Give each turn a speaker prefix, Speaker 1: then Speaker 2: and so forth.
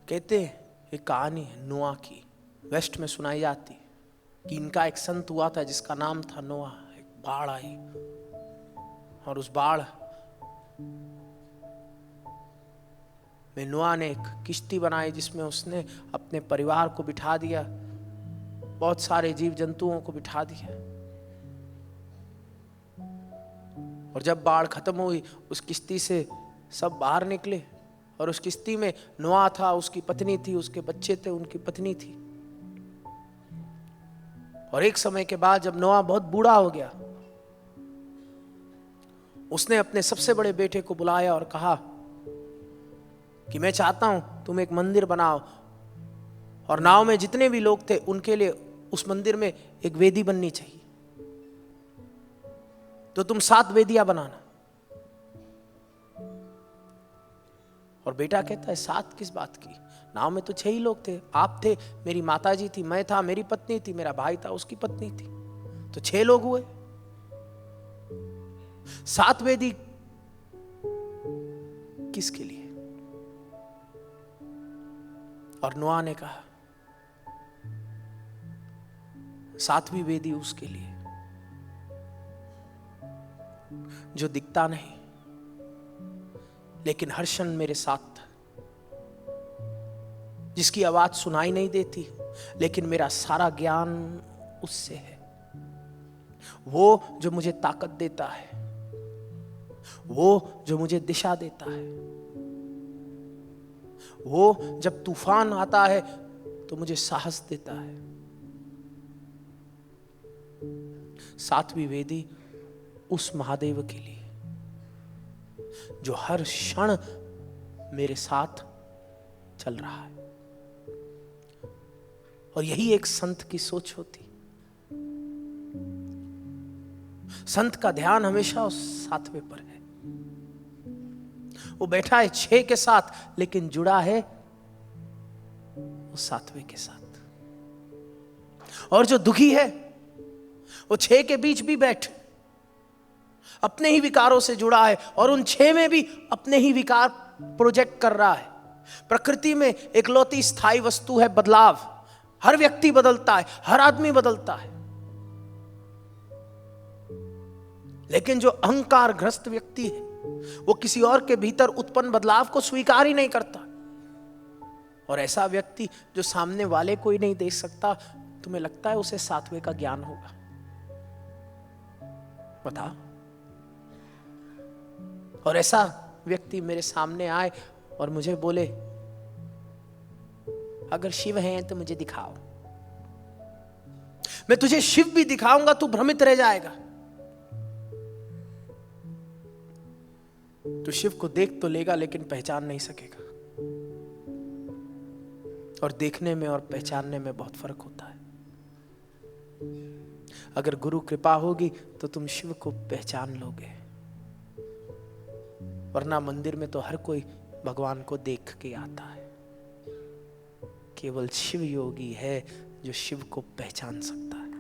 Speaker 1: कहते एक कहानी है नोआ की, वेस्ट में सुनाई जाती कि इनका एक संत हुआ था जिसका नाम था नोआ। एक बाढ़ आई और उस बाढ़ में नोआ ने एक किश्ती बनाई जिसमें उसने अपने परिवार को बिठा दिया, बहुत सारे जीव जंतुओं को बिठा दिया। और जब बाढ़ खत्म हुई उस किश्ती से सब बाहर निकले और उस किश्ती में नोआ था, उसकी पत्नी थी, उसके बच्चे थे, उनकी पत्नी थी। और एक समय के बाद जब नोआ बहुत बूढ़ा हो गया, उसने अपने सबसे बड़े बेटे को बुलाया और कहा कि मैं चाहता हूं तुम एक मंदिर बनाओ और नाव में जितने भी लोग थे उनके लिए उस मंदिर में एक वेदी बननी चाहिए, तो तुम 7 वेदियां बनाना। और बेटा कहता है 7 किस बात की, नाव में तो 6 ही लोग थे, आप थे, मेरी माताजी थी, मैं था, मेरी पत्नी थी, मेरा भाई था, उसकी पत्नी थी, तो 6 लोग हुए। 7 वेदी किसके लिए? और नोआ ने कहा 7वीं वेदी उसके लिए जो दिखता नहीं लेकिन हर क्षण मेरे साथ था, जिसकी आवाज सुनाई नहीं देती लेकिन मेरा सारा ज्ञान उससे है, वो जो मुझे ताकत देता है, वो जो मुझे दिशा देता है, वो जब तूफान आता है तो मुझे साहस देता है। 7वीं वेदी उस महादेव के लिए जो हर क्षण मेरे साथ चल रहा है। और यही एक संत की सोच होती। संत का ध्यान हमेशा उस 7वें पर है। वो बैठा है 6 के साथ लेकिन जुड़ा है उस 7वें के साथ। और जो दुखी है वो 6 के बीच भी बैठ अपने ही विकारों से जुड़ा है और उन 6 में भी अपने ही विकार प्रोजेक्ट कर रहा है। प्रकृति में एकलौती स्थायी वस्तु है बदलाव। हर व्यक्ति बदलता है, हर आदमी बदलता है, लेकिन जो अहंकार ग्रस्त व्यक्ति है वो किसी और के भीतर उत्पन्न बदलाव को स्वीकार ही नहीं करता। और ऐसा व्यक्ति जो सामने वाले को ही नहीं देख सकता, तुम्हें लगता है उसे 7वें का ज्ञान होगा? बता। और ऐसा व्यक्ति मेरे सामने आए और मुझे बोले अगर शिव हैं तो मुझे दिखाओ, मैं तुझे शिव भी दिखाऊंगा, तू भ्रमित रह जाएगा। तू शिव को देख तो लेगा लेकिन पहचान नहीं सकेगा। और देखने में और पहचानने में बहुत फर्क होता है। अगर गुरु कृपा होगी तो तुम शिव को पहचान लोगे, वरना मंदिर में तो हर कोई भगवान को देख के आता है। केवल शिव योगी है जो शिव को पहचान सकता है।